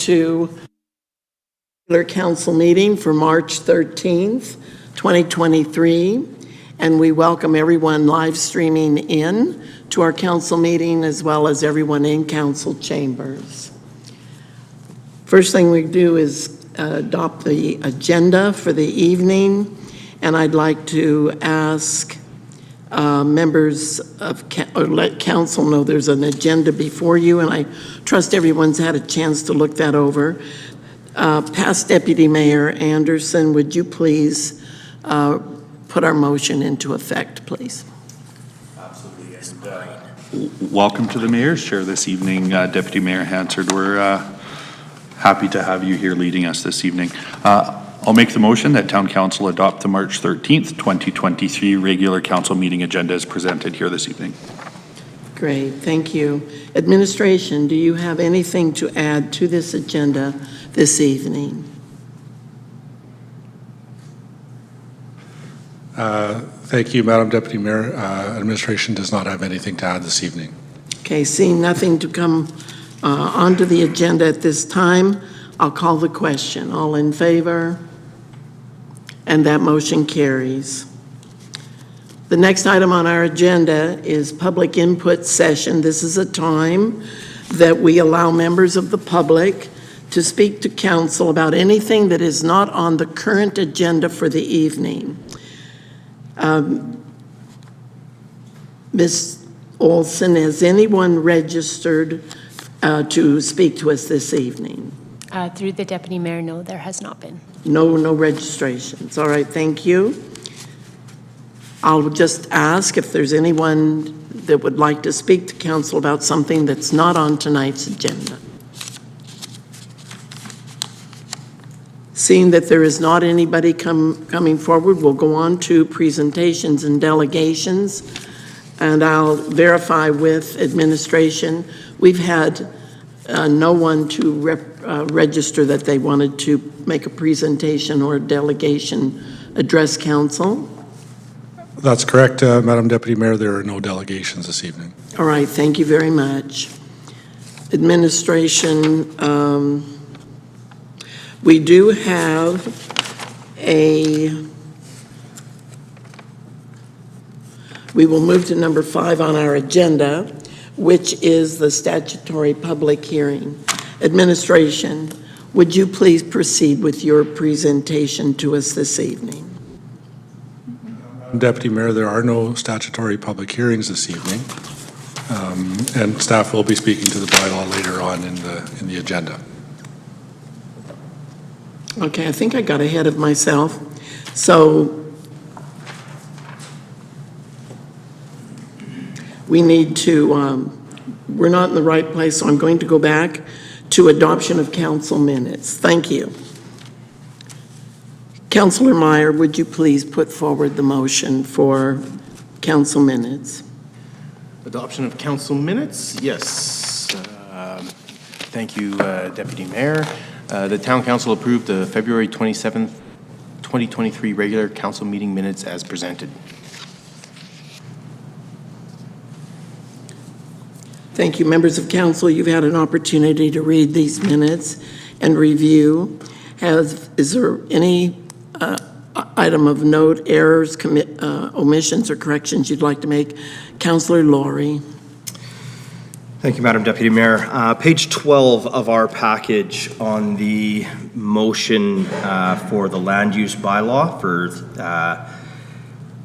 to regular council meeting for March 13th, 2023. And we welcome everyone live streaming in to our council meeting, as well as everyone in council chambers. First thing we do is adopt the agenda for the evening. And I'd like to ask members of, or let council know there's an agenda before you, and I trust everyone's had a chance to look that over. Past Deputy Mayor Anderson, would you please put our motion into effect, please? Absolutely. And, welcome to the Mayor's Chair this evening, Deputy Mayor Hansard. We're happy to have you here leading us this evening. I'll make the motion that Town Council adopt the March 13th, 2023 regular council meeting agenda as presented here this evening. Great, thank you. Administration, do you have anything to add to this agenda this evening? Thank you, Madam Deputy Mayor. Administration does not have anything to add this evening. Okay, seeing nothing to come onto the agenda at this time, I'll call the question. All in favor? And that motion carries. The next item on our agenda is public input session. This is a time that we allow members of the public to speak to council about anything that is not on the current agenda for the evening. Ms. Olson, has anyone registered to speak to us this evening? Through the Deputy Mayor, no, there has not been. No registrations. All right, thank you. I'll just ask if there's anyone that would like to speak to council about something that's not on tonight's agenda. Seeing that there is not anybody coming forward, we'll go on to presentations and delegations, and I'll verify with administration. We've had no one to register that they wanted to make a presentation or a delegation address council. That's correct, Madam Deputy Mayor. There are no delegations this evening. All right, thank you very much. Administration, we do have we will move to number 5 on our agenda, which is the statutory public hearing. Administration, would you please proceed with your presentation to us this evening? Deputy Mayor, there are no statutory public hearings this evening, and staff will be speaking to the bylaw later on in the agenda. Okay, I think I got ahead of myself. So we need to, we're not in the right place, so I'm going to go back to adoption of council minutes. Thank you. Councillor Meyer, would you please put forward the motion for council minutes? Adoption of council minutes, yes. Thank you, Deputy Mayor. The Town Council approved the February 27th, 2023 regular council meeting minutes as presented. Thank you. Members of council, you've had an opportunity to read these minutes and review. Is there any item of note, errors, omissions, or corrections you'd like to make? Councillor Laurie. Thank you, Madam Deputy Mayor. Page 12 of our package on the motion for the land use bylaw for,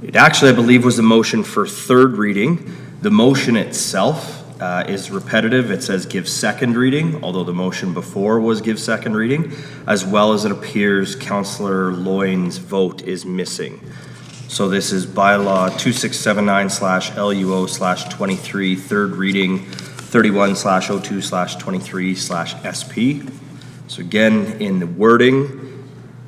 it actually, I believe, was the motion for third reading. The motion itself is repetitive. It says give second reading, although the motion before was give second reading, as well as it appears Councillor Loyne's vote is missing. So this is bylaw 2679/LUO/23, third reading, 31/02/23/SP. So again, in the wording,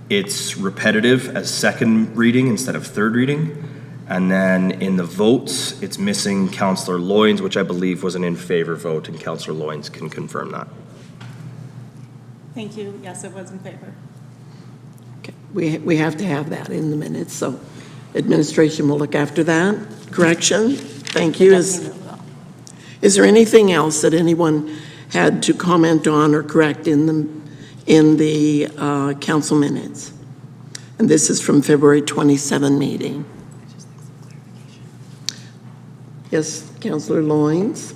it's repetitive as second reading instead of third reading. And then in the votes, it's missing Councillor Loyne's, which I believe was an in favor vote, and Councillor Loyne's can confirm that. Thank you. Yes, it was in favor. Okay. We have to have that in the minutes, so administration will look after that. Correction? Thank you. Is there anything else that anyone had to comment on or correct in the council minutes. And this is from February 27 meeting. Yes, Councillor Loynes.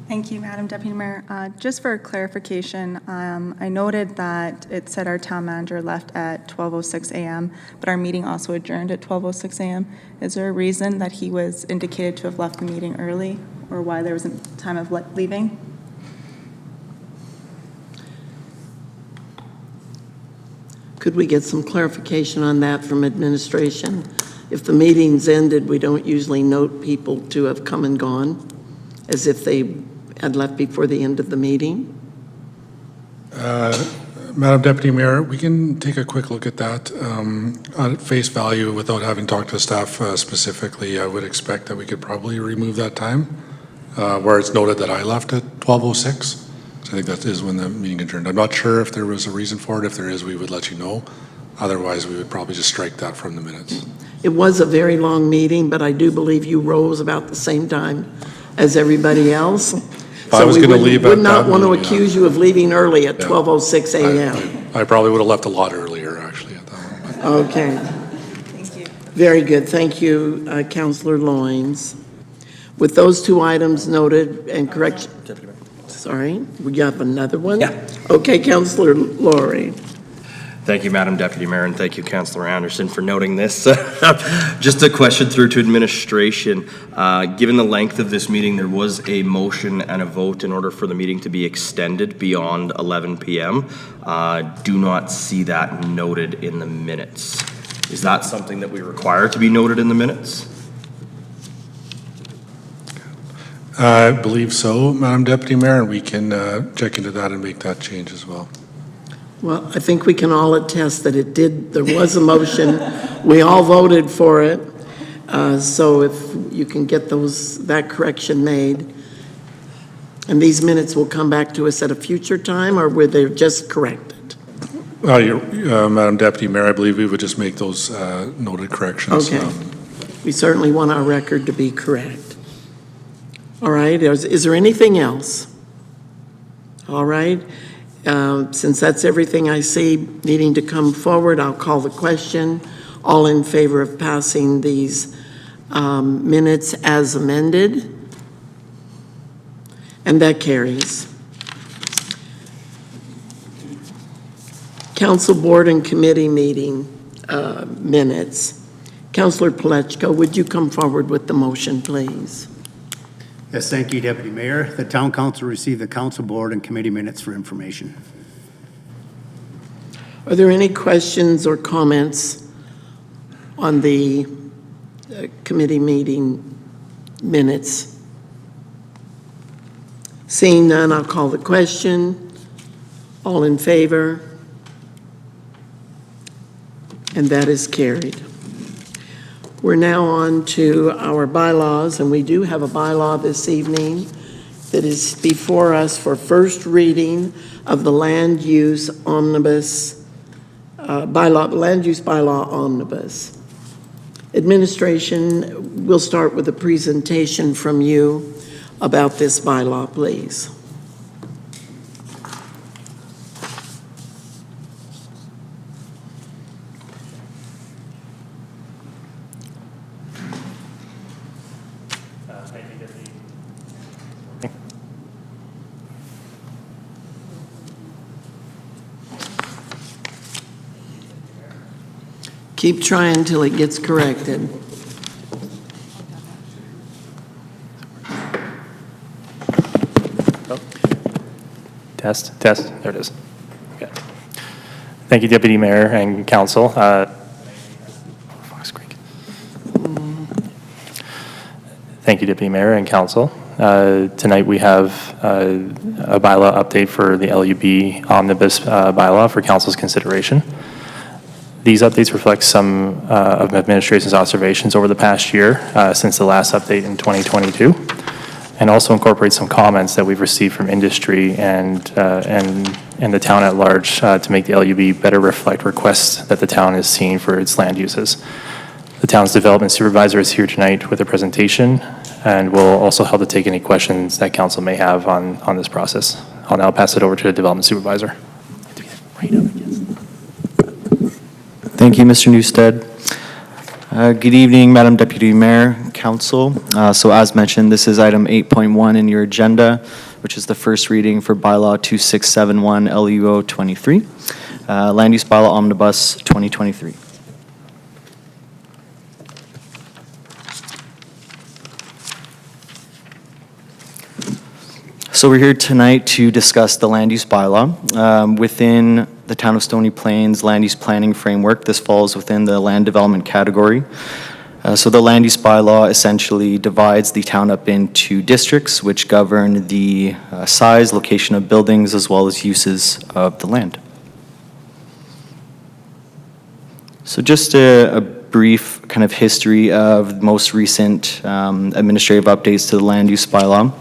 Thank you, Madam Deputy Mayor. Just for clarification, I noted that it said our town manager left at 12:06 a.m., but our meeting also adjourned at 12:06 a.m. Is there a reason that he was indicated to have left the meeting early, or why there was a time of leaving? Could we get some clarification on that from administration? If the meeting's ended, we don't usually note people to have come and gone, as if they had left before the end of the meeting. Madam Deputy Mayor, we can take a quick look at that. On face value, without having talked to staff specifically, I would expect that we could probably remove that time, where it's noted that I left at 12:06. So I think that is when the meeting adjourned. I'm not sure if there was a reason for it. If there is, we would let you know. Otherwise, we would probably just strike that from the minutes. It was a very long meeting, but I do believe you rose about the same time as everybody else. I was going to leave So we at would not that want to meeting, accuse you of leaving early at Yeah. 12:06 a.m. I probably would have left a lot earlier, actually, at that moment. Okay, Thank you. very good. Thank you, Councillor Loynes. With those two items noted and correction. Sorry, we have another one? Yeah. Okay, Councillor Laurie. Thank you, Madam Deputy Mayor, and thank you, Councillor Anderson, for noting this. Just a question through to administration. Given the length of this meeting, there was a motion and a vote in order for the meeting to be extended beyond 11 p.m. Do not see that noted in the minutes. Is that something that we require to be noted in the minutes? I believe so, Madam Deputy Mayor, and we can check into that and make that change as well. Well, I think we can all attest that there was a motion. We all voted for it. So if you can get that correction made. And these minutes will come back to us at a future time, or were they just corrected? Madam Deputy Mayor, I believe we would just make those noted corrections. Okay. We certainly want our record to be correct. All right, is there anything else? All right, since that's everything I see needing to come forward, I'll call the question. All in favor of passing these minutes as amended? And that carries. Council Board and Committee meeting minutes. Councillor Palechko, would you come forward with the motion, please? Yes, thank you, Deputy Mayor. The Town Council received the Council Board and Committee minutes for information. Are there any questions or comments on the committee meeting minutes? Seeing none, I'll call the question. All in favor? And that is carried. We're now on to our bylaws, and we do have a bylaw this evening that is before us for first reading of the land use omnibus land use bylaw omnibus. Administration, we'll start with a presentation from you about this bylaw, please. Keep trying till it gets corrected. Test, there it is. Okay. Thank you, Deputy Mayor and Council. Fox Creek. Thank you, Deputy Mayor and Council. Tonight we have a bylaw update for the LUB Omnibus bylaw for Council's consideration. These updates reflect some of administration's observations over the past year since the last update in 2022, and also incorporate some comments that we've received from industry and the town at large to make the LUB better reflect requests that the town is seeing for its land uses. The town's development supervisor is here tonight with a presentation and will also help to take any questions that council may have on this process. I'll now pass it over to the Development Supervisor. Thank you, Mr. Newstead. Good evening, Madam Deputy Mayor, Council. So as mentioned, this is item 8.1 in your agenda, which is the first reading for bylaw 2671 LUO 23, Land Use Bylaw Omnibus 2023. So we're here tonight to discuss the land use bylaw. Within the Town of Stony Plains land use planning framework, this falls within the land development category. So the land use bylaw essentially divides the town up into districts which govern the size, location of buildings, as well as uses of the land. So just a brief kind of history of most recent administrative updates to the land use bylaw.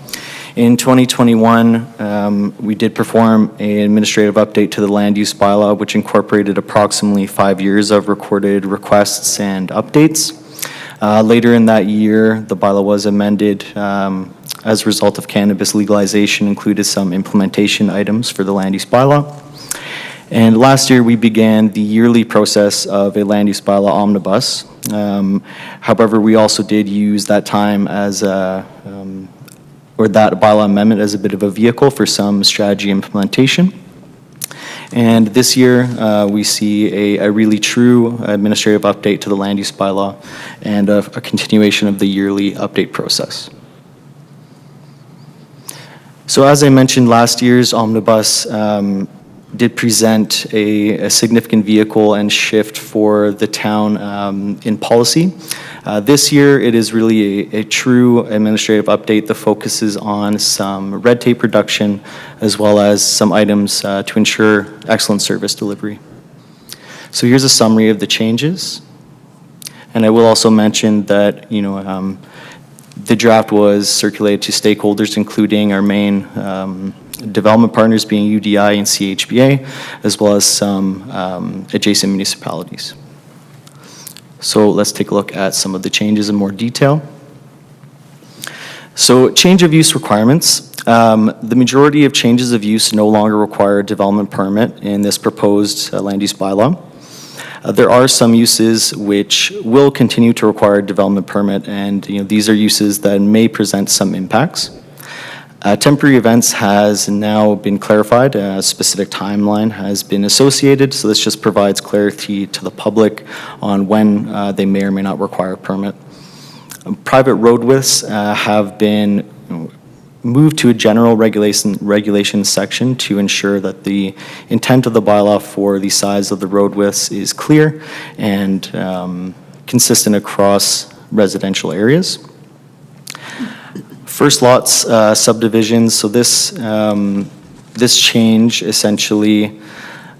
In 2021, we did perform an administrative update to the land use bylaw, which incorporated approximately 5 years of recorded requests and updates. Later in that year, the bylaw was amended as a result of cannabis legalization, included some implementation items for the land use bylaw. And last year, we began the yearly process of a land use bylaw omnibus. However, we also did use that time as or that bylaw amendment as a bit of a vehicle for some strategy implementation. And this year, we see a really true administrative update to the land use bylaw and a continuation of the yearly update process. So as I mentioned, last year's omnibus did present a significant vehicle and shift for the town in policy. This year, it is really a true administrative update that focuses on some red tape reduction as well as some items to ensure excellent service delivery. So here's a summary of the changes. And I will also mention that, the draft was circulated to stakeholders, including our main development partners being UDI and CHBA, as well as some adjacent municipalities. So let's take a look at some of the changes in more detail. So change of use requirements. The majority of changes of use no longer require a development permit in this proposed land use bylaw. There are some uses which will continue to require a development permit, and these are uses that may present some impacts. Temporary events has now been clarified. A specific timeline has been associated, so this just provides clarity to the public on when they may or may not require a permit. Private road widths have been moved to a general regulation section to ensure that the intent of the bylaw for the size of the road widths is clear and consistent across residential areas. First lots subdivisions, so this change essentially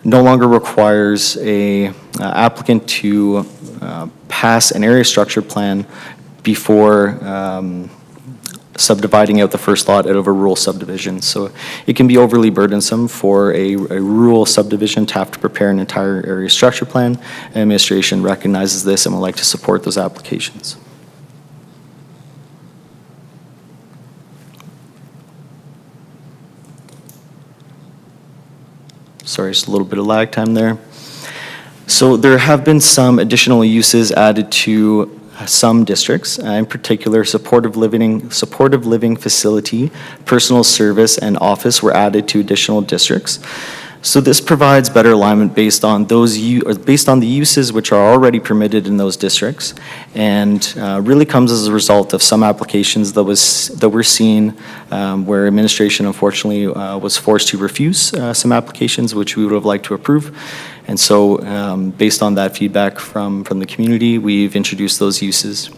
no longer requires a applicant to pass an area structure plan before subdividing out the first lot out of a rural subdivision. So it can be overly burdensome for a rural subdivision to have to prepare an entire area structure plan. Administration recognizes this and would like to support those applications. Sorry, just a little bit of lag time there. So there have been some additional uses added to some districts, in particular supportive living facility, personal service, and office were added to additional districts. So this provides better alignment based on the uses which are already permitted in those districts, and really comes as a result of some applications that were seen where administration unfortunately was forced to refuse some applications which we would have liked to approve. And so based on that feedback from the community, we've introduced those uses.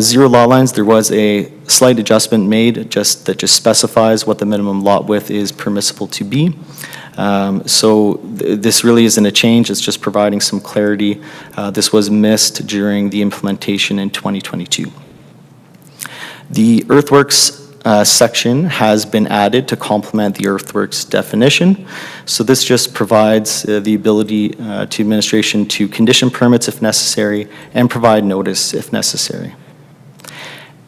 Zero lot lines, there was a slight adjustment made that just specifies what the minimum lot width is permissible to be. This really isn't a change, it's just providing some clarity. This was missed during the implementation in 2022. The earthworks section has been added to complement the earthworks definition. So this just provides the ability to administration to condition permits if necessary and provide notice if necessary.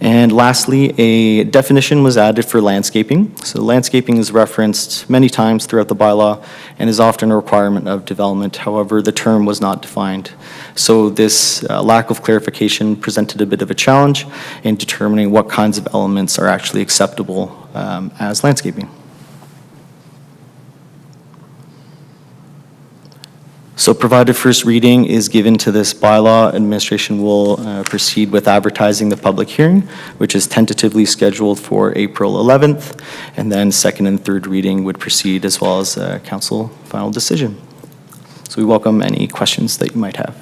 And lastly, a definition was added for landscaping. So landscaping is referenced many times throughout the bylaw and is often a requirement of development. However, the term was not defined. So this lack of clarification presented a bit of a challenge in determining what kinds of elements are actually acceptable as landscaping. So provided first reading is given to this bylaw, administration will proceed with advertising the public hearing, which is tentatively scheduled for April 11th, and then second and third reading would proceed as well as council final decision. So we welcome any questions that you might have.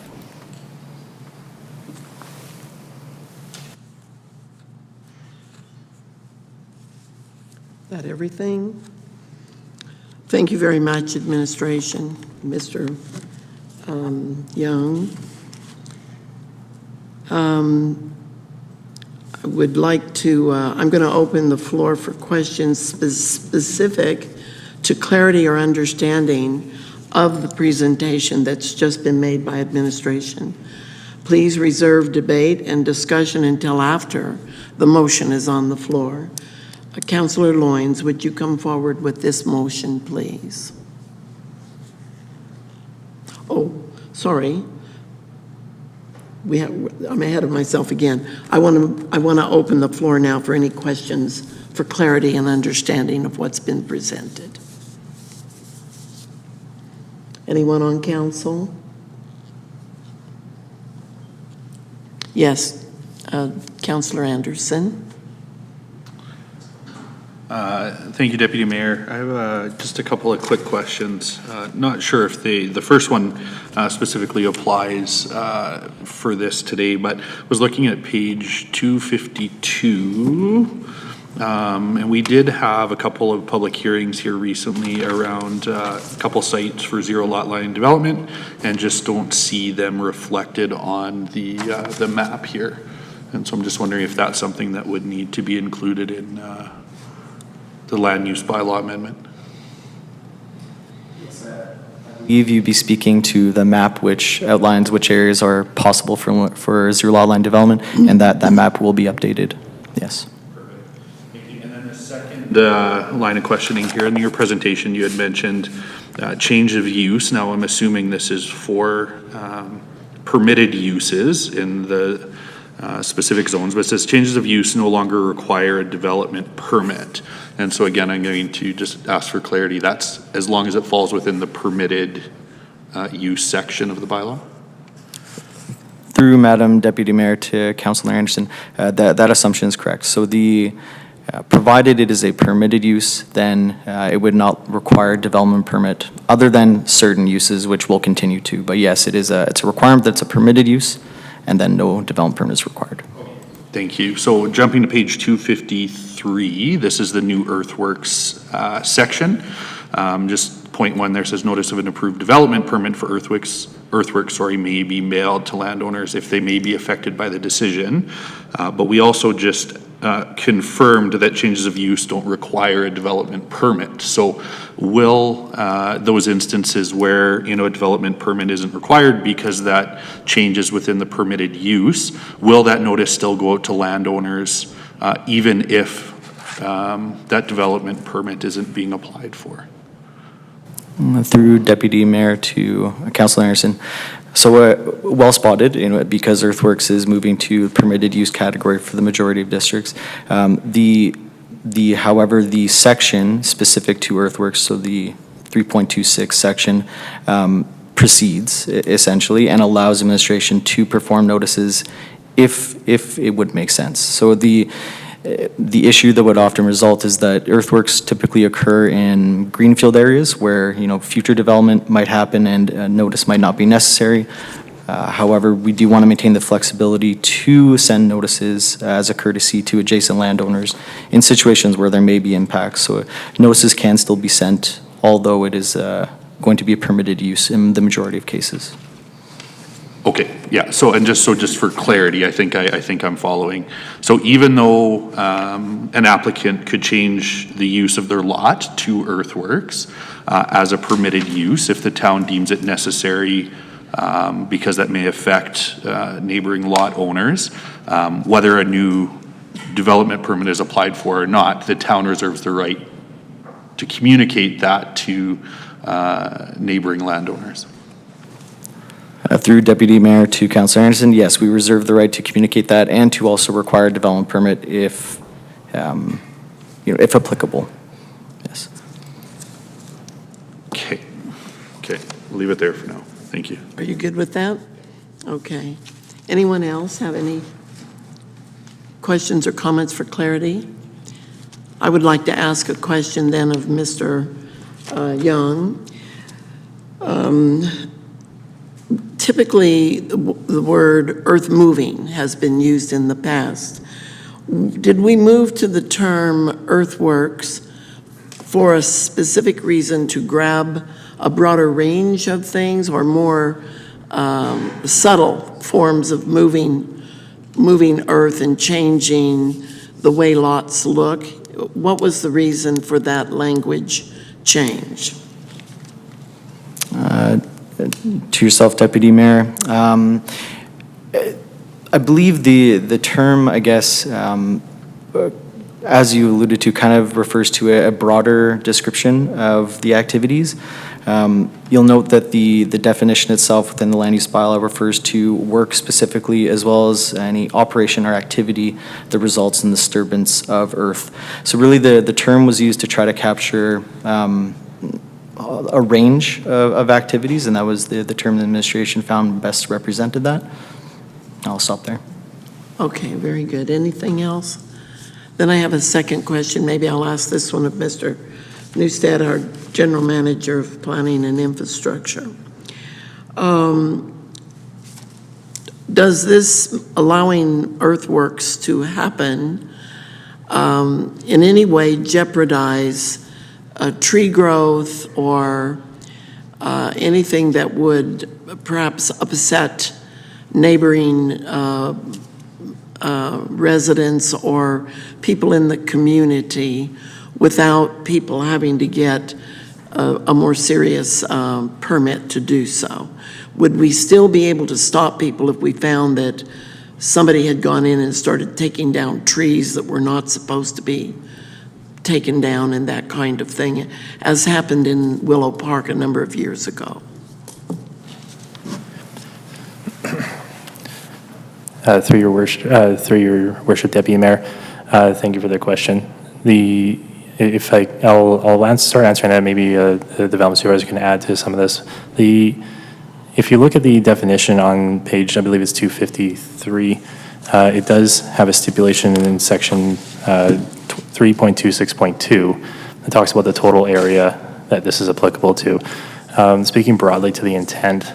Is that everything? Thank you very much, administration, Mr. Young. I would like to, I'm going to open the floor for questions specific to clarity or understanding of the presentation that's just been made by administration. Please reserve debate and discussion until after the motion is on the floor. Councillor Loynes, would you come forward with this motion, please? Oh, sorry. I'm ahead of myself again. I want to open the floor now for any questions for clarity and understanding of what's been presented. Anyone on council? Yes, Councillor Anderson. Thank you, Deputy Mayor. I have just a couple of quick questions. Not sure if the first one specifically applies for this today, but was looking at page 252. And we did have a couple of public hearings here recently around a couple sites for zero lot line development, and just don't see them reflected on the map here. And so I'm just wondering if that's something that would need to be included in the land use bylaw amendment. I believe you'd be speaking to the map which outlines which areas are possible for zero lot line development, and that map will be updated. Yes. And then the second line of questioning here in your presentation, you had mentioned change of use. Now I'm assuming this is for permitted uses in the specific zones, but it says changes of use no longer require a development permit. And so again, I'm going to just ask for clarity. That's as long as it falls within the permitted use section of the bylaw? Through Madam Deputy Mayor to Councillor Anderson, that assumption is correct. So the provided it is a permitted use, then it would not require a development permit other than certain uses, which will continue to. But yes, it's a requirement that's a permitted use, and then no development permit is required. Thank you. So jumping to page 253, this is the new earthworks section. Just point one there says notice of an approved development permit for earthworks may be mailed to landowners if they may be affected by the decision. But we also just confirmed that changes of use don't require a development permit. So will those instances where a development permit isn't required because that changes within the permitted use, will that notice still go out to landowners even if that development permit isn't being applied for? Through Deputy Mayor to Councillor Anderson. So well spotted, because earthworks is moving to permitted use category for the majority of districts. However, the section specific to earthworks, so the 3.26 section, proceeds essentially and allows administration to perform notices if it would make sense. So the issue that would often result is that earthworks typically occur in greenfield areas where future development might happen and a notice might not be necessary. However, we do want to maintain the flexibility to send notices as a courtesy to adjacent landowners in situations where there may be impacts. So notices can still be sent, although it is going to be a permitted use in the majority of cases. Okay, yeah, so just for clarity, I think I'm following. So even though an applicant could change the use of their lot to earthworks as a permitted use, if the town deems it necessary, because that may affect neighboring lot owners, whether a new development permit is applied for or not, the town reserves the right to communicate that to neighboring landowners. Through Deputy Mayor to Councillor Anderson, yes, we reserve the right to communicate that and to also require a development permit if, if applicable. Yes. Okay, we'll leave it there for now. Thank you. Are you good with that? Okay. Anyone else have any questions or comments for clarity? I would like to ask a question then of Mr. Young. Typically, the word earth moving has been used in the past. Did we move to the term earthworks for a specific reason to grab a broader range of things or more subtle forms of moving earth and changing the way lots look? What was the reason for that language change? To yourself, Deputy Mayor. I believe the term, I guess, as you alluded to, kind of refers to a broader description of the activities. You'll note that the definition itself within the land use bylaw refers to work specifically as well as any operation or activity that results in disturbance of earth. So really the term was used to try to capture a range of activities, and that was the term the administration found best represented that. I'll stop there. Okay, very good. Anything else? Then I have a second question. Maybe I'll ask this one of Mr. Newstead, our General Manager of Planning and Infrastructure. Does this allowing earthworks to happen in any way jeopardize tree growth or anything that would perhaps upset neighboring residents or people in the community without people having to get a more serious permit to do so? Would we still be able to stop people if we found that somebody had gone in and started taking down trees that were not supposed to be taken down and that kind of thing, as happened in Willow Park a number of years ago? Through your worship, Deputy Mayor, thank you for the question. I'll start answering that. Maybe the development supervisor can add to some of this. If you look at the definition on page, I believe it's 253, it does have a stipulation in section 3.26.2 that talks about the total area that this is applicable to. Speaking broadly to the intent,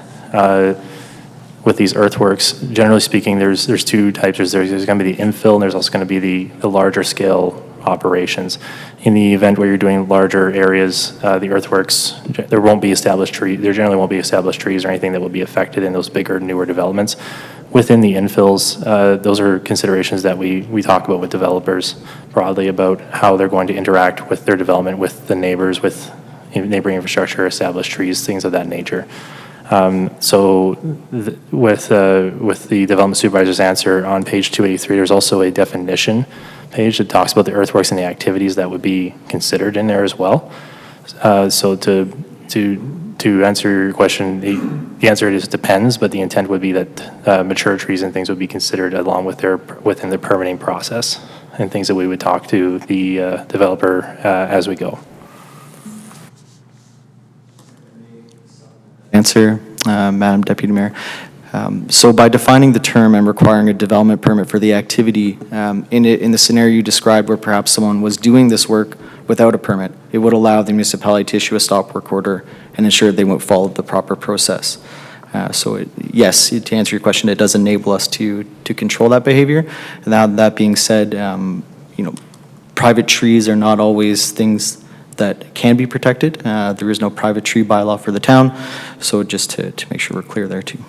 with these earthworks, generally speaking, there's two types. There's going to be the infill, and there's also going to be the larger scale operations. In the event where you're doing larger areas, the earthworks, there generally won't be established trees or anything that will be affected in those bigger, newer developments. Within the infills, those are considerations that we talk about with developers broadly about how they're going to interact with their development, with the neighbors, with neighboring infrastructure, established trees, things of that nature. With the development supervisor's answer on page 283, there's also a definition page that talks about the earthworks and the activities that would be considered in there as well. So to answer your question, the answer is depends, but the intent would be that mature trees and things would be considered along with within the permitting process and things that we would talk to the developer as we go. Answer, Madam Deputy Mayor. So by defining the term and requiring a development permit for the activity, in the scenario you described where perhaps someone was doing this work without a permit, it would allow the municipality to issue a stop work order and ensure they won't follow the proper process. Yes, to answer your question, it does enable us to control that behavior. Now, that being said, private trees are not always things that can be protected. There is no private tree bylaw for the town, so just to make sure we're clear there too.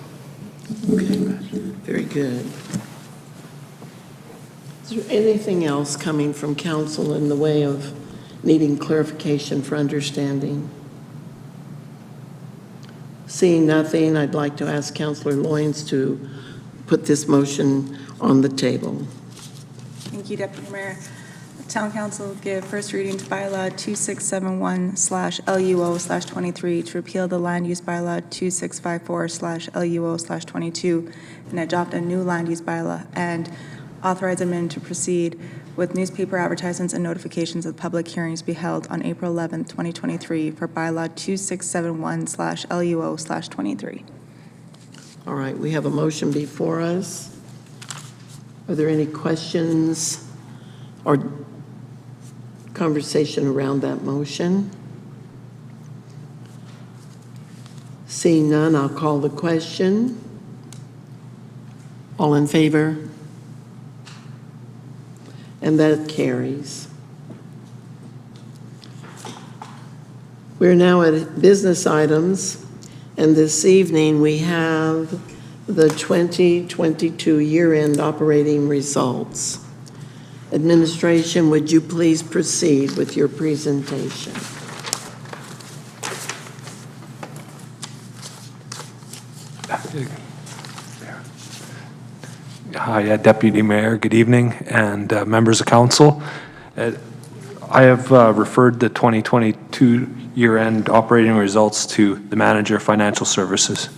Okay, very good. Is there anything else coming from council in the way of needing clarification for understanding? Seeing nothing, I'd like to ask Councillor Loyens to put this motion on the table. Thank you, Deputy Mayor. The Town Council give first reading to bylaw 2671/LUO/23 to repeal the land use bylaw 2654/LUO/22 and adopt a new land use bylaw and authorize admin to proceed with newspaper advertisements and notifications of public hearings to be held on April 11th, 2023 for bylaw 2671/LUO/23. All right, we have a motion before us. Are there any questions or conversation around that motion? Seeing none, I'll call the question. All in favor? And that carries. We're now at business items, and this evening we have the 2022 year-end operating results. Administration, would you please proceed with your presentation? Hi, Deputy Mayor, good evening, and members of council. I have referred the 2022 year-end operating results to the Manager of Financial Services.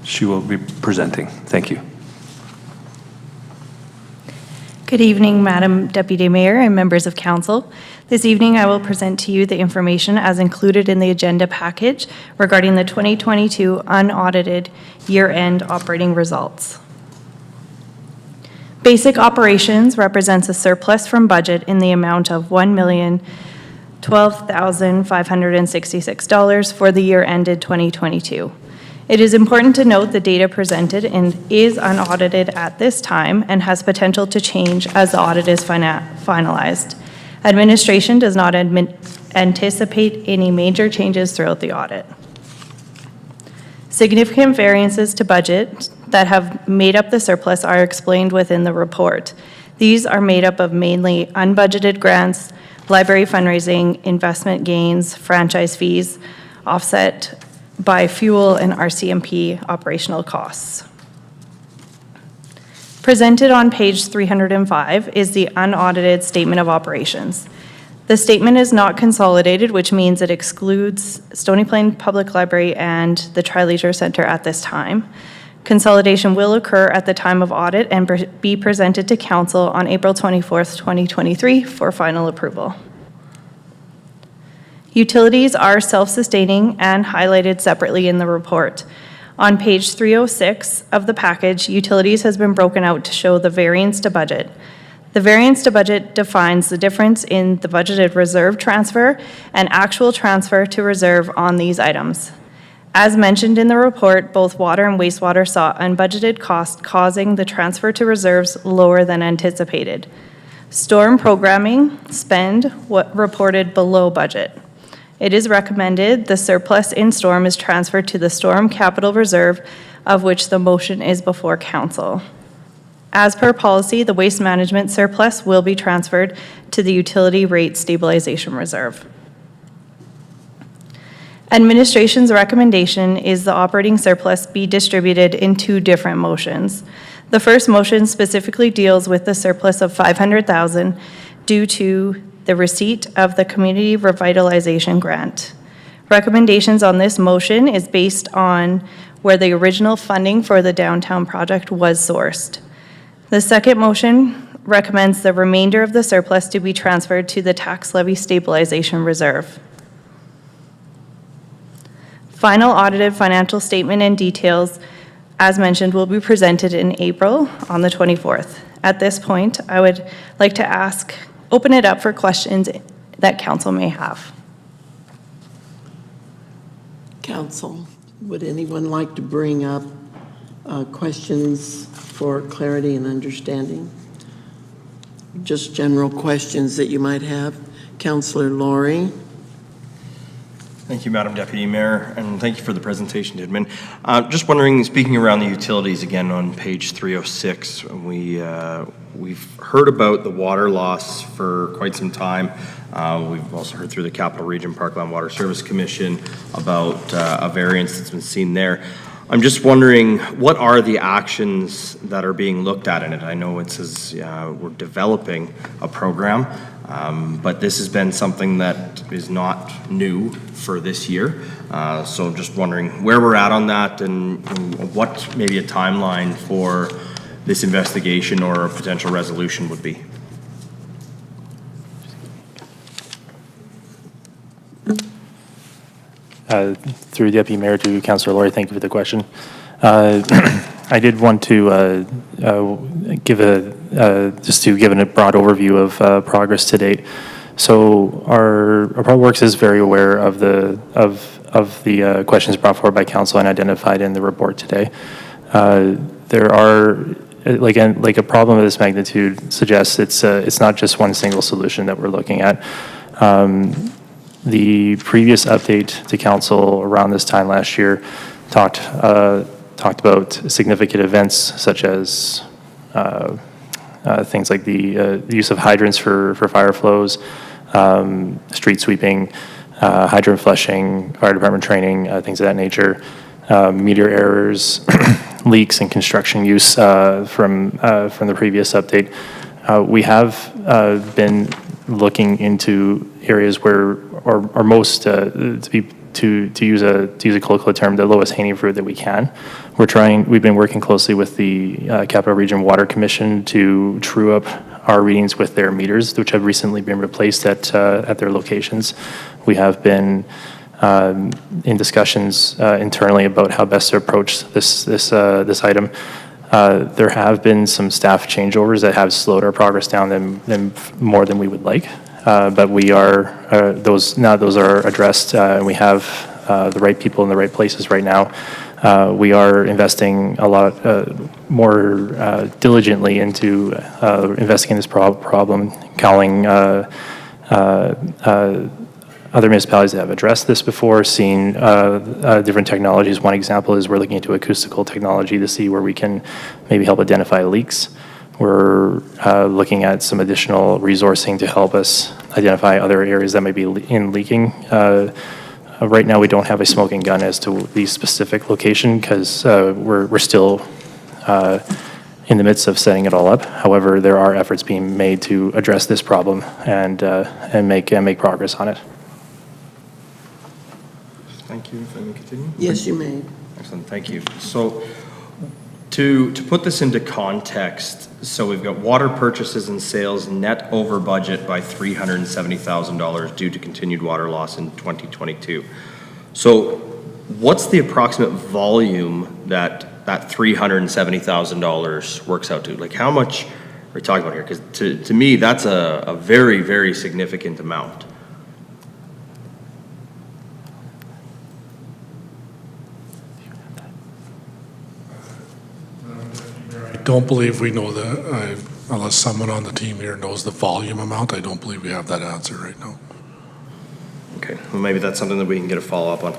She will be presenting. Thank you. Good evening, Madam Deputy Mayor and members of council. This evening, I will present to you the information as included in the agenda package regarding the 2022 unaudited year-end operating results. Basic operations represents a surplus from budget in the amount of $1,012,566 for the year ended 2022. It is important to note the data presented is unaudited at this time and has potential to change as the audit is finalized. Administration does not anticipate any major changes throughout the audit. Significant variances to budget that have made up the surplus are explained within the report. These are made up of mainly unbudgeted grants, library fundraising, investment gains, franchise fees, offset by fuel and RCMP operational costs. Presented on page 305 is the unaudited statement of operations. The statement is not consolidated, which means it excludes Stony Plain Public Library and the Tri-Leisure Center at this time. Consolidation will occur at the time of audit and be presented to council on April 24th, 2023 for final approval. Utilities are self-sustaining and highlighted separately in the report. On page 306 of the package, utilities has been broken out to show the variance to budget. The variance to budget defines the difference in the budgeted reserve transfer and actual transfer to reserve on these items. As mentioned in the report, both water and wastewater saw unbudgeted costs causing the transfer to reserves lower than anticipated. Storm programming spend reported below budget. It is recommended the surplus in storm is transferred to the storm capital reserve, of which the motion is before council. As per policy, the waste management surplus will be transferred to the utility rate stabilization reserve. Administration's recommendation is the operating surplus be distributed in two different motions. The first motion specifically deals with the surplus of $500,000 due to the receipt of the Community Revitalization Grant. Recommendations on this motion is based on where the original funding for the downtown project was sourced. The second motion recommends the remainder of the surplus to be transferred to the tax levy stabilization reserve. Final audited financial statement and details, as mentioned, will be presented in April on the 24th. At this point, I would like to open it up for questions that council may have. Council, would anyone like to bring up questions for clarity and understanding? Just general questions that you might have. Councillor Laurie. Thank you, Madam Deputy Mayor, and thank you for the presentation, Didman. Just wondering, speaking around the utilities again on page 306, we've heard about the water loss for quite some time. We've also heard through the Capital Region Parkland Water Service Commission about a variance that's been seen there. I'm just wondering, what are the actions that are being looked at in it? I know it says we're developing a program, but this has been something that is not new for this year. So I'm just wondering where we're at on that and what maybe a timeline for this investigation or a potential resolution would be. Through Deputy Mayor to Councillor Laurie, thank you for the question. I did want to give a broad overview of progress to date. So our Public Works is very aware of the questions brought forward by Council and identified in the report today. There are, like a problem of this magnitude suggests, it's not just one single solution that we're looking at. The previous update to Council around this time last year talked about significant events such as things like the use of hydrants for fire flows, street sweeping, hydrant flushing, fire department training, things of that nature, meter errors, leaks and construction use from the previous update. We have been looking into areas where, or most, to use a colloquial term, the lowest hanging fruit that we can. We've been working closely with the Capital Region Water Commission to true up our readings with their meters, which have recently been replaced at their locations. We have been in discussions internally about how best to approach this item. There have been some staff changeovers that have slowed our progress down more than we would like. But we are, those are addressed, and we have the right people in the right places right now. We are investing a lot more diligently into investigating this problem, calling other municipalities that have addressed this before, seeing different technologies. One example is we're looking into acoustical technology to see where we can maybe help identify leaks. We're looking at some additional resourcing to help us identify other areas that may be leaking. Right now, we don't have a smoking gun as to the specific location because we're still in the midst of setting it all up. However, there are efforts being made to address this problem and make progress on it. Thank you. If I may continue? Yes, you may. Excellent. Thank you. So to put this into context, so we've got water purchases and sales net over budget by $370,000 due to continued water loss in 2022. So what's the approximate volume that $370,000 works out to? Like, how much are we talking about here? Because to me, that's a very, very significant amount. I don't believe we know unless someone on the team here knows the volume amount, I don't believe we have that answer right now. Okay, well, maybe that's something that we can get a follow-up on.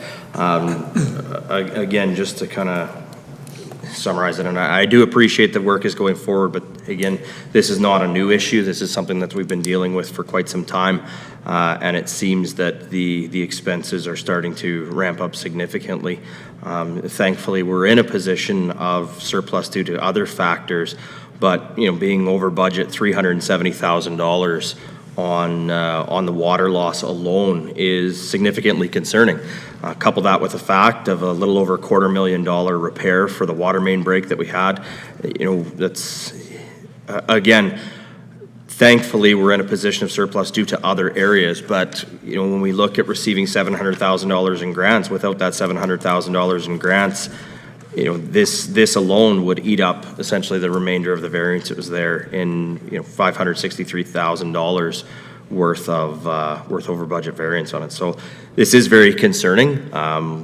Again, just to kind of summarize it, and I do appreciate the work is going forward, but again, this is not a new issue. This is something that we've been dealing with for quite some time, and it seems that the expenses are starting to ramp up significantly. Thankfully, we're in a position of surplus due to other factors, but being over budget $370,000 on the water loss alone is significantly concerning. Couple that with the fact of a little over $250,000 repair for the water main break that we had. That's again, thankfully we're in a position of surplus due to other areas, but when we look at receiving $700,000 in grants, without that $700,000 in grants, this alone would eat up essentially the remainder of the variance that was there in $563,000 worth over budget variance on it. So this is very concerning.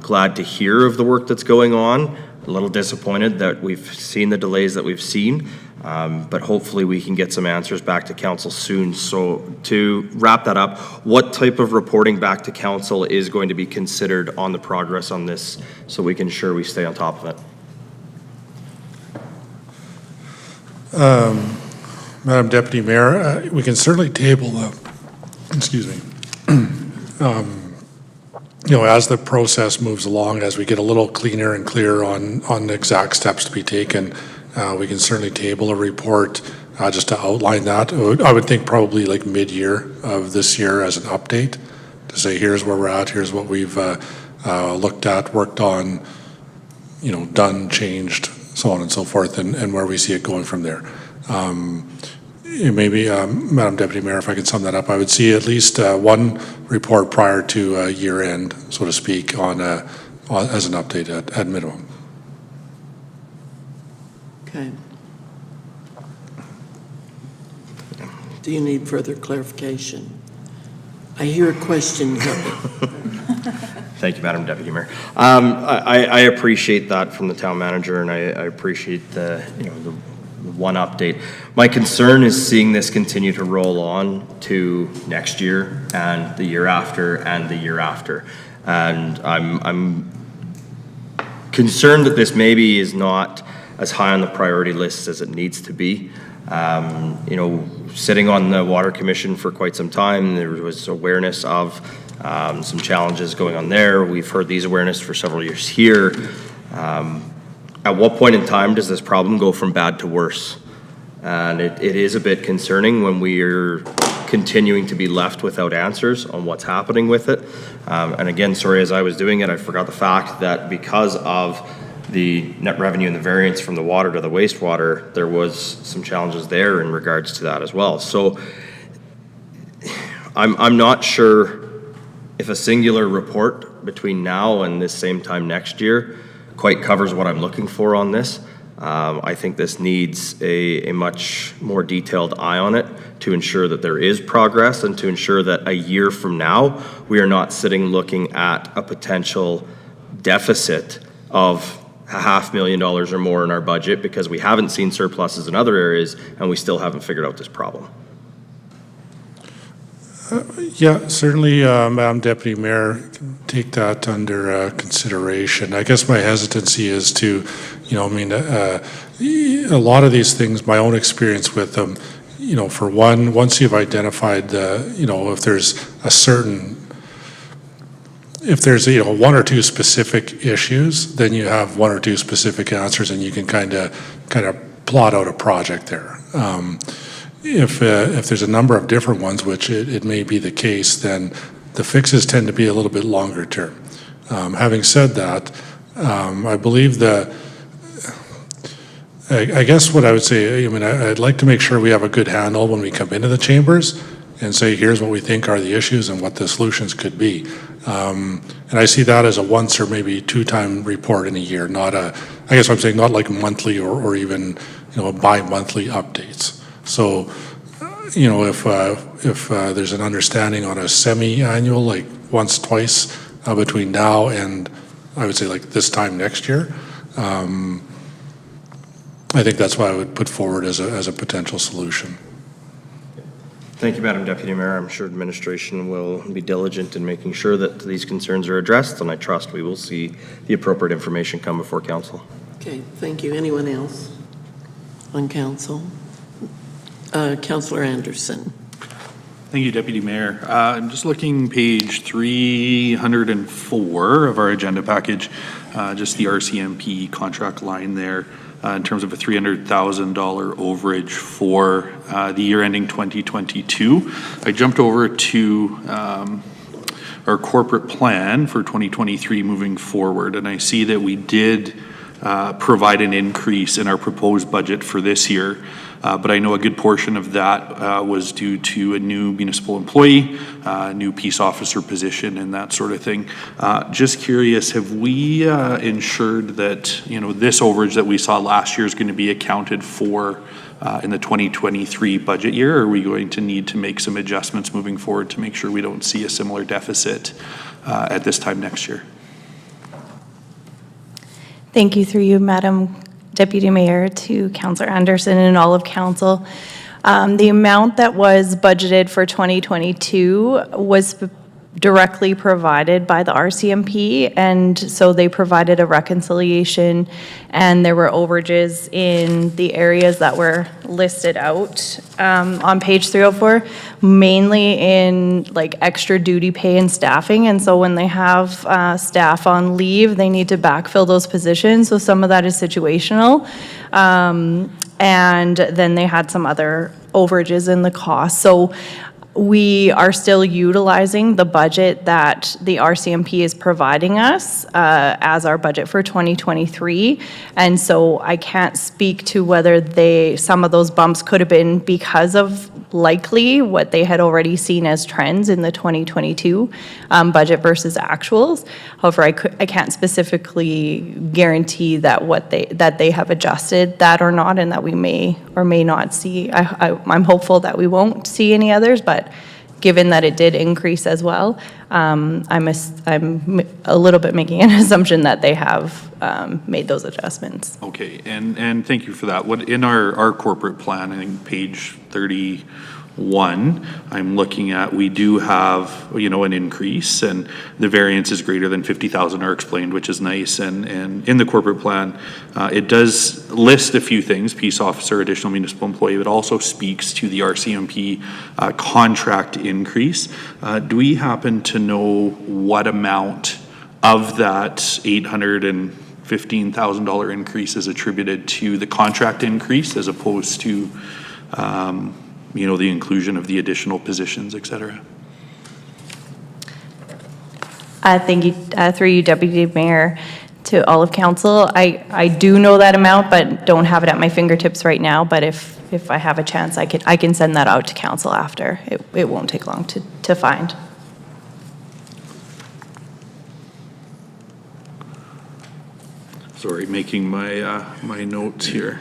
Glad to hear of the work that's going on. A little disappointed that we've seen the delays that we've seen, but hopefully we can get some answers back to council soon. So to wrap that up, what type of reporting back to council is going to be considered on the progress on this so we can ensure we stay on top of it? Madam Deputy Mayor, we can certainly table as the process moves along, as we get a little cleaner and clearer on the exact steps to be taken, we can certainly table a report just to outline that. I would think probably like mid-year of this year as an update to say, here's where we're at, here's what we've looked at, worked on, done, changed, so on and so forth, and where we see it going from there. Maybe, Madam Deputy Mayor, if I could sum that up, I would see at least one report prior to year end, so to speak, as an update at minimum. Okay. Do you need further clarification? I hear a question coming. Thank you, Madam Deputy Mayor. I appreciate that from the town manager, and I appreciate the one update. My concern is seeing this continue to roll on to next year and the year after and the year after. And I'm concerned that this maybe is not as high on the priority list as it needs to be. Sitting on the Water Commission for quite some time, there was awareness of some challenges going on there. We've heard these awareness for several years here. At what point in time does this problem go from bad to worse? And it is a bit concerning when we are continuing to be left without answers on what's happening with it. And again, sorry, as I was doing it, I forgot the fact that because of the net revenue and the variance from the water to the wastewater, there was some challenges there in regards to that as well. So I'm not sure if a singular report between now and this same time next year quite covers what I'm looking for on this. I think this needs a much more detailed eye on it to ensure that there is progress and to ensure that a year from now, we are not sitting looking at a potential deficit of $500,000 or more in our budget because we haven't seen surpluses in other areas and we still haven't figured out this problem. Yeah, certainly, Madam Deputy Mayor, take that under consideration. I guess my hesitancy is to, a lot of these things, my own experience with them, for one, once you've identified if there's one or two specific issues, then you have one or two specific answers, and you can kind of plot out a project there. If there's a number of different ones, which it may be the case, then the fixes tend to be a little bit longer term. Having said that, I believe I guess what I would say, I'd like to make sure we have a good handle when we come into the chambers and say, here's what we think are the issues and what the solutions could be. And I see that as a once or maybe two-time report in a year, not not like monthly or even, bi-monthly updates. So, if there's an understanding on a semi-annual, like once, twice between now and I would say like this time next year, I think that's what I would put forward as a potential solution. Thank you, Madam Deputy Mayor. I'm sure administration will be diligent in making sure that these concerns are addressed, and I trust we will see the appropriate information come before council. Okay, thank you. Anyone else on council? Councillor Anderson. Thank you, Deputy Mayor. I'm just looking page 304 of our agenda package, just the RCMP contract line there in terms of a $300,000 overage for the year ending 2022. I jumped over to our corporate plan for 2023 moving forward, and I see that we did provide an increase in our proposed budget for this year. But I know a good portion of that was due to a new municipal employee, new peace officer position, and that sort of thing. Just curious, have we ensured that this overage that we saw last year is going to be accounted for in the 2023 budget year? Or are we going to need to make some adjustments moving forward to make sure we don't see a similar deficit at this time next year? Thank you through you, Madam Deputy Mayor, to Councillor Anderson and all of council. The amount that was budgeted for 2022 was directly provided by the RCMP, and so they provided a reconciliation, and there were overages in the areas that were listed out on page 304, mainly in like extra duty pay and staffing, and so when they have staff on leave, they need to backfill those positions, so some of that is situational. And then they had some other overages in the cost. So we are still utilizing the budget that the RCMP is providing us as our budget for 2023. And so I can't speak to whether some of those bumps could have been because of likely what they had already seen as trends in the 2022 budget versus actuals. However, I can't specifically guarantee that they have adjusted that or not, and that we may or may not see. I'm hopeful that we won't see any others, but given that it did increase as well, I'm a little bit making an assumption that they have made those adjustments. Okay, and thank you for that. What in our corporate plan, I think page 31, I'm looking at, we do have, an increase, and the variance is greater than 50,000 are explained, which is nice. And in the corporate plan, it does list a few things: peace officer, additional municipal employee. It also speaks to the RCMP contract increase. Do we happen to know what amount of that $815,000 increase is attributed to the contract increase as opposed to the inclusion of the additional positions, et cetera? Thank you, through you, Deputy Mayor, to all of council. I do know that amount, but don't have it at my fingertips right now. But if I have a chance, I can send that out to council after. It won't take long to find. Sorry, making my my notes here.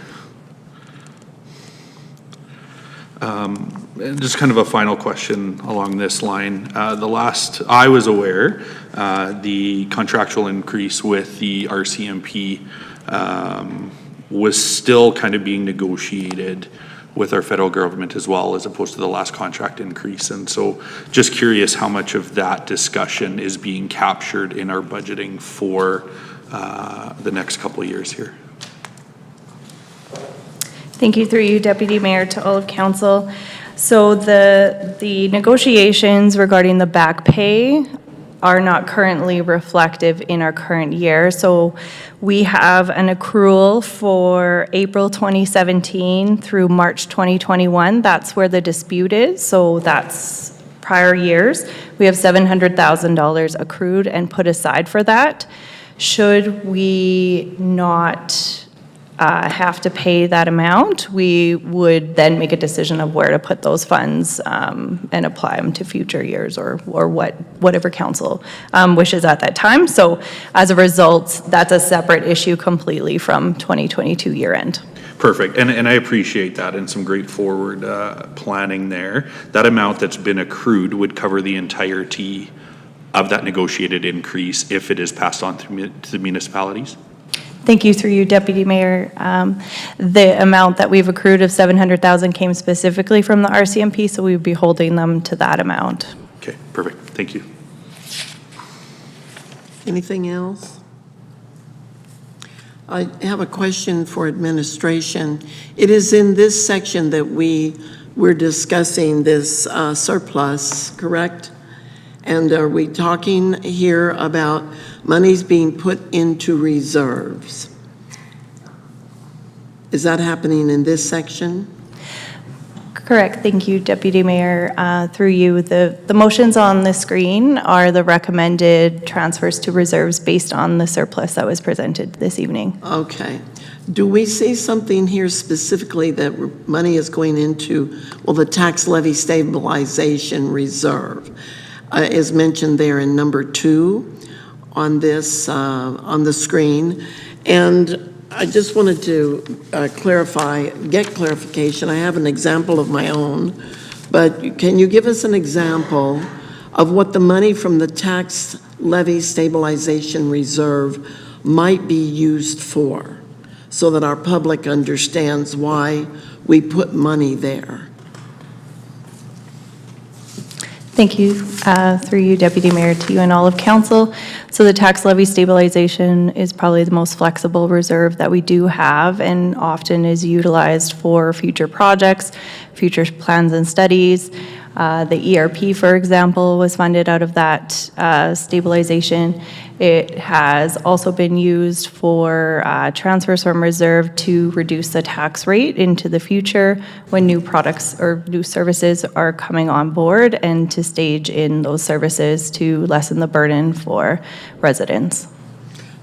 And just kind of a final question along this line. The last I was aware, the contractual increase with the RCMP was still kind of being negotiated with our federal government as well, as opposed to the last contract increase. And so just curious how much of that discussion is being captured in our budgeting for the next couple of years here. Thank you, through you, Deputy Mayor, to all of council. So the negotiations regarding the back pay are not currently reflective in our current year. So we have an accrual for April 2017 through March 2021. That's where the dispute is. So that's prior years. We have $700,000 accrued and put aside for that. Should we not have to pay that amount, we would then make a decision of where to put those funds and apply them to future years or whatever council wishes at that time. So as a result, that's a separate issue completely from 2022 year end. Perfect, and I appreciate that, and some great forward planning there. That amount that's been accrued would cover the entirety of that negotiated increase if it is passed on to the municipalities? Thank you, through you, Deputy Mayor. The amount that we've accrued of $700,000 came specifically from the RCMP, so we would be holding them to that amount. Okay, perfect. Thank you. Anything else? I have a question for administration. It is in this section that we're discussing this surplus, correct? And are we talking here about monies being put into reserves? Is that happening in this section? Correct. Thank you, Deputy Mayor. Through you, the motions on the screen are the recommended transfers to reserves based on the surplus that was presented this evening. Okay. Do we see something here specifically that money is going into, well, the tax levy stabilization reserve is mentioned there in number 2 on this, on the screen. And I just wanted to get clarification. I have an example of my own, but can you give us an example of what the money from the tax levy stabilization reserve might be used for, so that our public understands why we put money there? Thank you, through you, Deputy Mayor, to you and all of council. So the tax levy stabilization is probably the most flexible reserve that we do have and often is utilized for future projects, future plans and studies. The ERP, for example, was funded out of that stabilization. It has also been used for transfers from reserve to reduce the tax rate into the future when new products or new services are coming on board, and to stage in those services to lessen the burden for residents.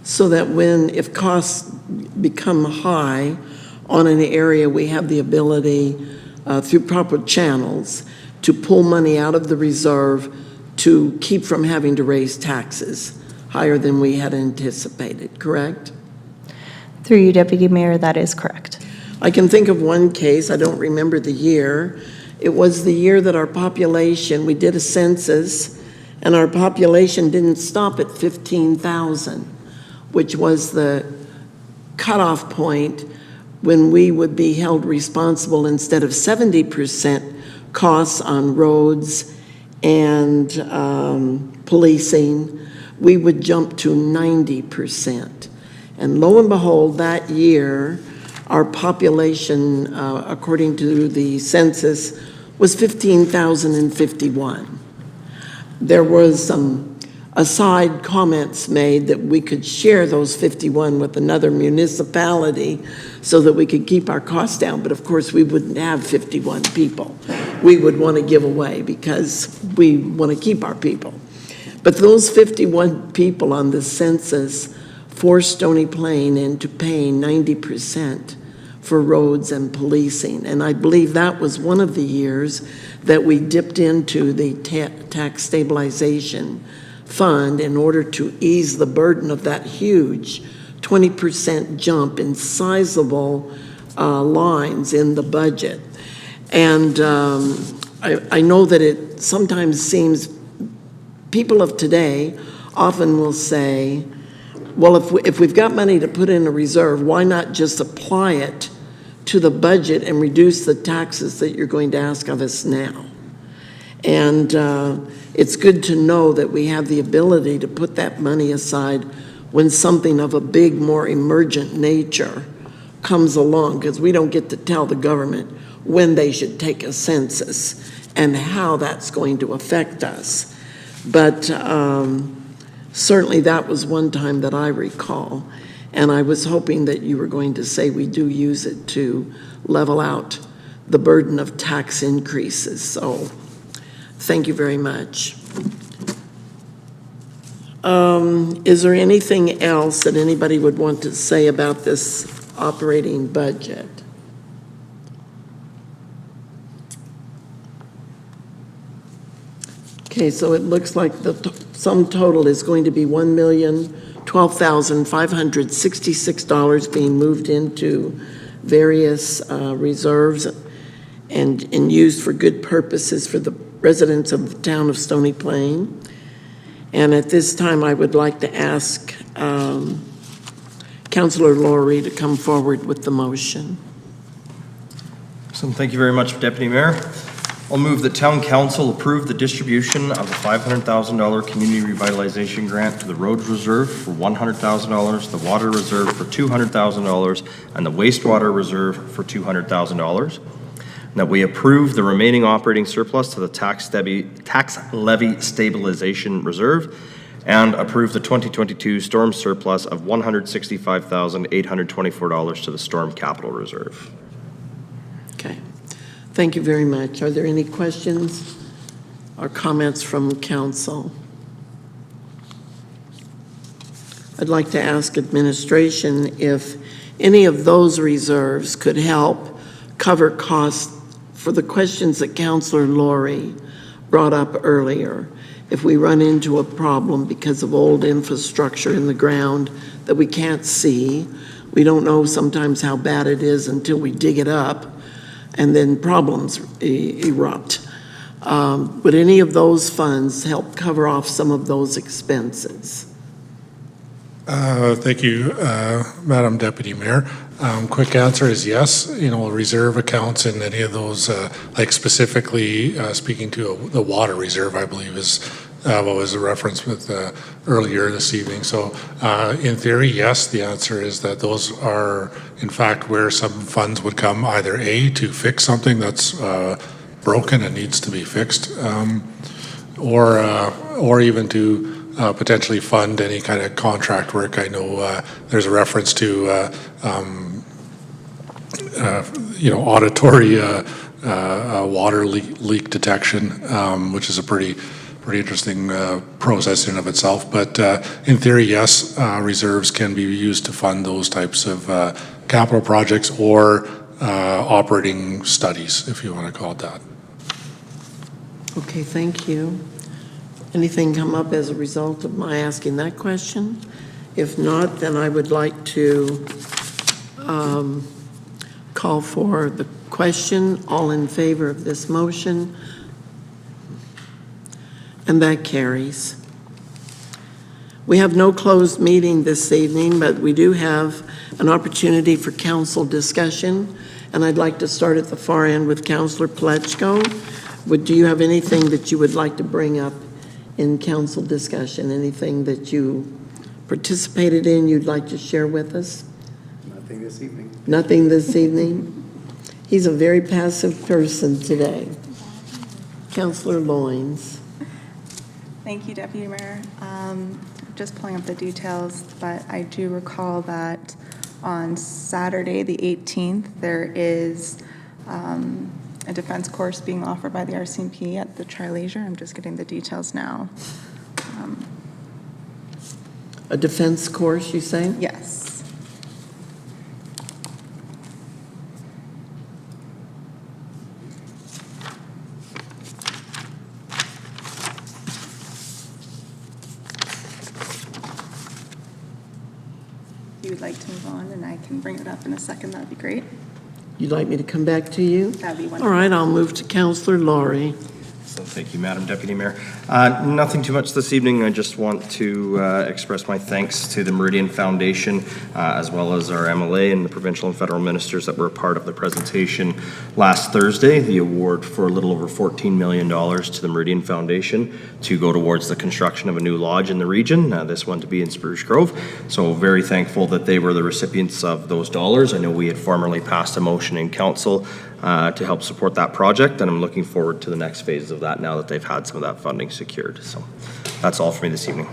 So that if costs become high on an area, we have the ability through proper channels to pull money out of the reserve to keep from having to raise taxes higher than we had anticipated, correct? Through you, Deputy Mayor, that is correct. I can think of one case, I don't remember the year. It was the year that our population, we did a census, and our population didn't stop at 15,000, which was the cutoff point when we would be held responsible instead of 70% costs on roads and policing, we would jump to 90%. And lo and behold, that year, our population, according to the census, was 15,051. There was some aside comments made that we could share those 51 with another municipality so that we could keep our costs down. But of course, we wouldn't have 51 people. We would want to give away because we want to keep our people. But those 51 people on the census forced Stony Plain into paying 90% for roads and policing. And I believe that was one of the years that we dipped into the tax stabilization fund in order to ease the burden of that huge 20% jump in sizable lines in the budget. And I know that it sometimes seems, people of today often will say, well, if we've got money to put in a reserve, why not just apply it to the budget and reduce the taxes that you're going to ask of us now? And it's good to know that we have the ability to put that money aside when something of a big, more emergent nature comes along, because we don't get to tell the government when they should take a census and how that's going to affect us. But certainly that was one time that I recall, and I was hoping that you were going to say we do use it to level out the burden of tax increases. So thank you very much. Is there anything else that anybody would want to say about this operating budget? Okay, so it looks like the sum total is going to be $1,012,566 being moved into various reserves and used for good purposes for the residents of the town of Stony Plain. And at this time, I would like to ask Councillor Laurie to come forward with the motion. So thank you very much, Deputy Mayor. I'll move that Town Council approve the distribution of the $500,000 Community Revitalization Grant to the Roads Reserve for $100,000, the Water Reserve for $200,000, and the Wastewater Reserve for $200,000. That we approve the remaining operating surplus to the tax levy stabilization reserve, and approve the 2022 storm surplus of $165,824 to the storm capital reserve. Okay, thank you very much. Are there any questions or comments from council? I'd like to ask administration if any of those reserves could help cover costs for the questions that Councillor Laurie brought up earlier. If we run into a problem because of old infrastructure in the ground that we can't see, we don't know sometimes how bad it is until we dig it up, and then problems erupt. Would any of those funds help cover off some of those expenses? Thank you, Madam Deputy Mayor. Quick answer is yes. Reserve accounts in any of those, like specifically speaking to the water reserve, I believe is what was the reference with earlier this evening. So in theory, yes, the answer is that those are in fact where some funds would come either A, to fix something that's broken and needs to be fixed, or even to potentially fund any kind of contract work. I know there's a reference to auditory water leak detection, which is a pretty interesting process in and of itself. But in theory, yes, reserves can be used to fund those types of capital projects or operating studies, if you want to call it that. Okay, thank you. Anything come up as a result of my asking that question? If not, then I would like to call for the question. All in favor of this motion? And that carries. We have no closed meeting this evening, but we do have an opportunity for council discussion. And I'd like to start at the far end with Councillor Pletchko. Do you have anything that you would like to bring up in council discussion? Anything that you participated in you'd like to share with us? Nothing this evening. Nothing this evening? He's a very passive person today. Councillor Loynes. Thank you, Deputy Mayor. Just pulling up the details, but I do recall that on Saturday, the 18th, there is a defense course being offered by the RCMP at the Tri-Leisure. I'm just getting the details now. A defense course, you say? Yes. If you would like to move on, and I can bring it up in a second, that'd be great. You'd like me to come back to you? That'd be wonderful. All right, I'll move to Councillor Laurie. So thank you, Madam Deputy Mayor. Nothing too much this evening. I just want to express my thanks to the Meridian Foundation, as well as our MLA and the provincial and federal ministers that were a part of the presentation last Thursday. The award for a little over $14 million to the Meridian Foundation to go towards the construction of a new lodge in the region, this one to be in Spruce Grove. So very thankful that they were the recipients of those dollars. I know we had formerly passed a motion in council to help support that project, and I'm looking forward to the next phase of that now that they've had some of that funding secured. So that's all for me this evening.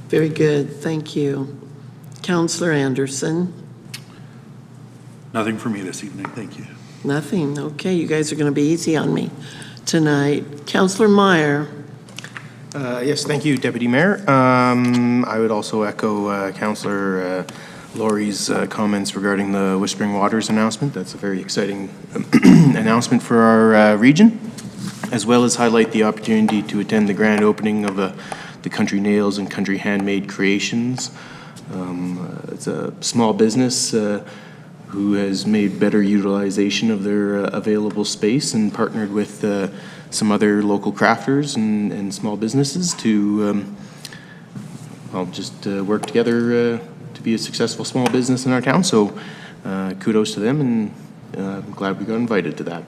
Very good, thank you. Councillor Anderson. Nothing for me this evening, thank you. Nothing, okay, you guys are going to be easy on me tonight. Councillor Meyer. Yes, thank you, Deputy Mayor. I would also echo Councillor Laurie's comments regarding the Whispering Waters announcement. That's a very exciting announcement for our region, as well as highlight the opportunity to attend the grand opening of the Country Nails and Country Handmade Creations. It's a small business who has made better utilization of their available space and partnered with some other local crafters and small businesses to just work together to be a successful small business in our town. So kudos to them, and I'm glad we got invited to that.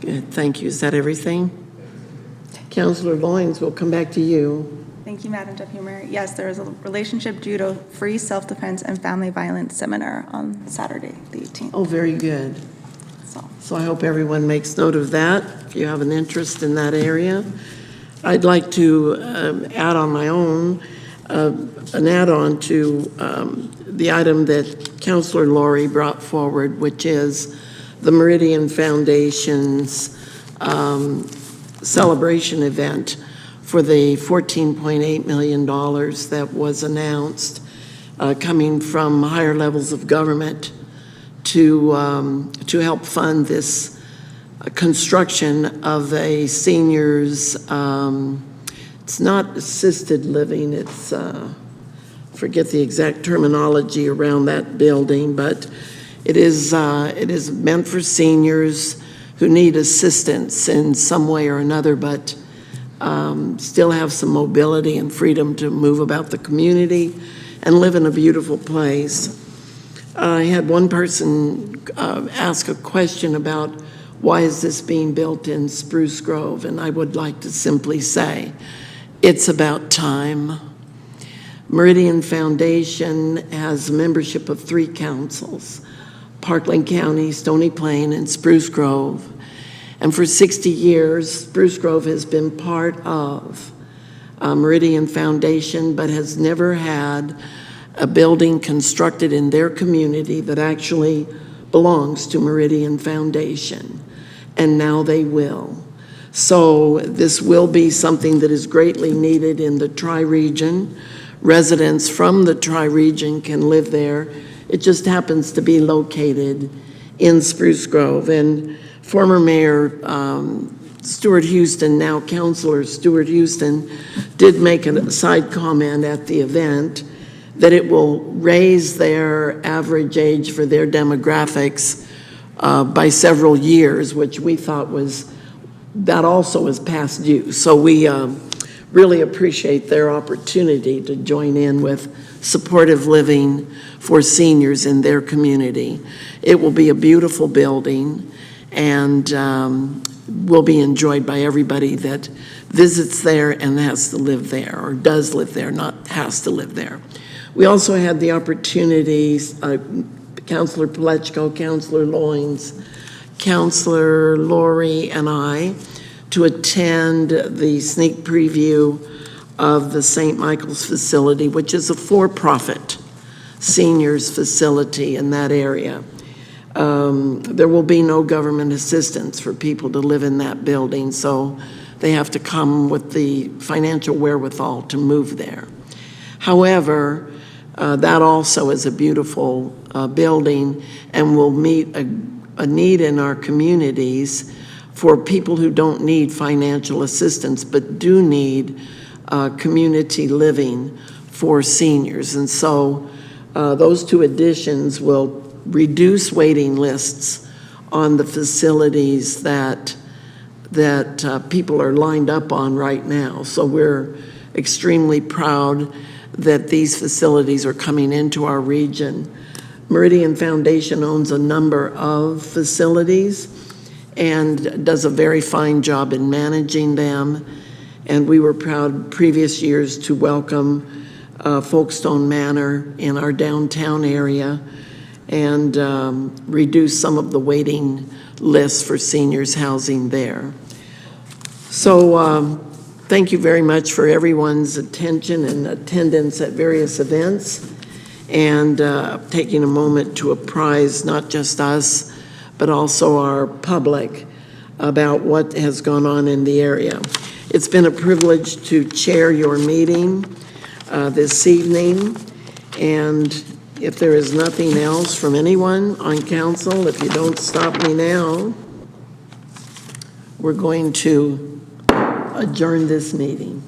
Good, thank you. Is that everything? Councillor Loynes, we'll come back to you. Thank you, Madam Deputy Mayor. Yes, there is a relationship judo free self-defense and family violence seminar on Saturday, the 18th. Oh, very good. So I hope everyone makes note of that if you have an interest in that area. I'd like to add on my own an add-on to the item that Councillor Laurie brought forward, which is the Meridian Foundation's celebration event for the $14.8 million that was announced coming from higher levels of government to help fund this construction of a seniors, it's not assisted living, it's, forget the exact terminology around that building, but it is meant for seniors who need assistance in some way or another, but still have some mobility and freedom to move about the community and live in a beautiful place. I had one person ask a question about why is this being built in Spruce Grove, and I would like to simply say, it's about time. Meridian Foundation has membership of 3 councils, Parkland County, Stony Plain, and Spruce Grove. And for 60 years, Spruce Grove has been part of Meridian Foundation, but has never had a building constructed in their community that actually belongs to Meridian Foundation. And now they will. So this will be something that is greatly needed in the Tri-Region. Residents from the Tri-Region can live there. It just happens to be located in Spruce Grove. And former Mayor Stuart Houston, now Councilor Stuart Houston, did make a side comment at the event that it will raise their average age for their demographics by several years, which we thought was, that also is past due. So we really appreciate their opportunity to join in with supportive living for seniors in their community. It will be a beautiful building and will be enjoyed by everybody that visits there and has to live there, or does live there, not has to live there. We also had the opportunities, Councilor Plechko, Councilor Loynes, Councilor Laurie, and I, to attend the sneak preview of the St. Michael's facility, which is a for-profit seniors facility in that area. There will be no government assistance for people to live in that building, so they have to come with the financial wherewithal to move there. However, that also is a beautiful building and will meet a need in our communities for people who don't need financial assistance but do need community living for seniors. And so those 2 additions will reduce waiting lists on the facilities that people are lined up on right now. So we're extremely proud that these facilities are coming into our region. Meridian Foundation owns a number of facilities and does a very fine job in managing them. And we were proud previous years to welcome Folkestone Manor in our downtown area and reduce some of the waiting lists for seniors housing there. So thank you very much for everyone's attention and attendance at various events, and taking a moment to apprise not just us, but also our public about what has gone on in the area. It's been a privilege to chair your meeting this evening, and if there is nothing else from anyone on council, if you don't stop me now, we're going to adjourn this meeting.